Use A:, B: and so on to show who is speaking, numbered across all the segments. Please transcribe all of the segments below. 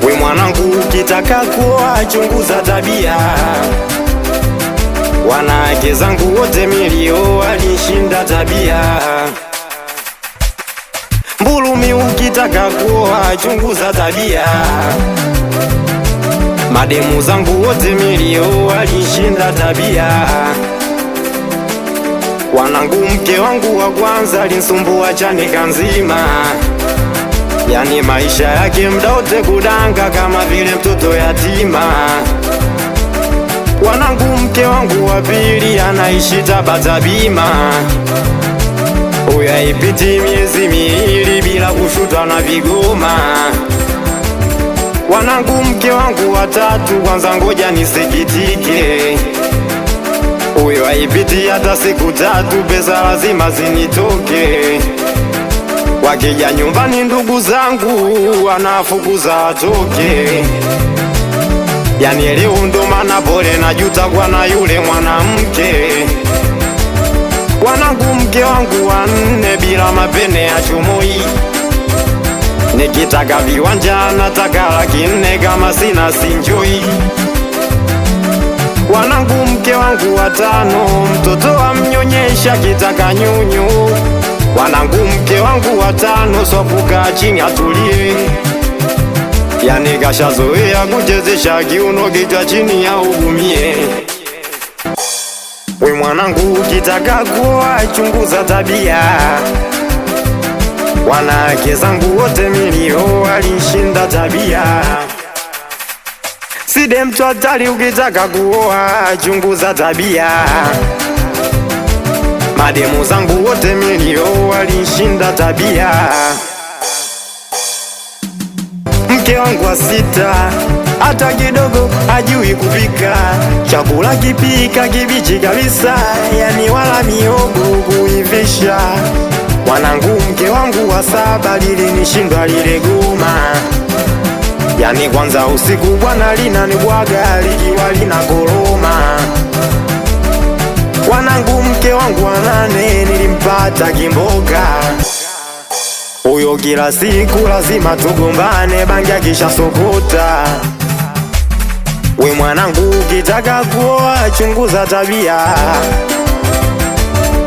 A: We mwanangu, ukitaka kuoa chunguza tabia. Wanawake zangu wote milio walishinda tabia. Mbulumi, ukitaka kuoa chunguza tabia. Mademu zangu wote milio walishinda tabia. Wanangu, mke wangu wa kwanza alinisumbua chanika nzima, yani maisha yake mda wote kudanga kama vile mtoto yatima. Wanangu, mke wangu wa pili anaishi Tabata bima, huyo haipiti miezi miwili bila kushutwa na vigoma. Wanangu, mke wangu wa tatu kwanza ngoja nisikitike, huyo haipiti hata siku tatu pesa lazima zinitoke. Wakija nyumbani ndugu zangu wanafukuza watoke, yani leo ndo maana pole najuta kwa na yule mwanamke. Wanangu, mke wangu wa nne bila mapene ya chumoi, nikitaka viwanja nataka Laki4 kama sina sinjoi. Wanangu, mke wangu wa tano mtoto amnyonyesha kitaka nyunyu. Wanangu, mke wangu wa tano sofuka chini atulie, yani kashazoea kuchezesha kiuno kichwa chini ya ugumie. We mwanangu, ukitaka kuoa chunguza tabia. Wanawake zangu wote milio walishinda tabia. Side mtu hatari, ukitaka kuoa chunguza tabia. Mademu zangu wote milio walishinda tabia. Mke wangu wa sita hata kidogo hajui kupika, chakula kipika kibichi kabisa, yani wala miogo kuivisha. Wanangu, mke wangu wa saba lilinishindwa lile goma, yani kwanza usiku bwana linanibwaga likiwa lina koroma. Wanangu, mke wangu wa nane nilimpata kimboka, huyo kila siku lazima tugombane bangi akisha sokota. We mwanangu, ukitaka kuoa chunguza tabia.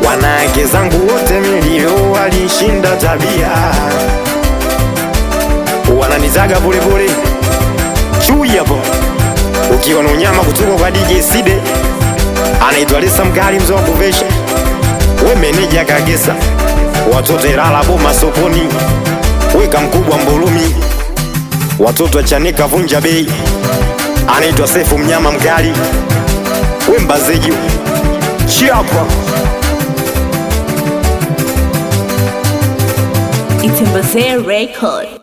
A: Wanawake zangu wote milio walishinda tabia. Wananizaga pole pole chui hapo, ukiwa na unyama kutoka kwa DJ Side anaitwa Lisa Mkali mzo wa kuvesha. We meneja Kagesa watoto Ilala boma sokoni, weka mkubwa Mbulumi watoto wa Chanika vunja bei anaitwa Sefu mnyama mkali. We Mbazeji chiapa
B: It's Mbaze Record.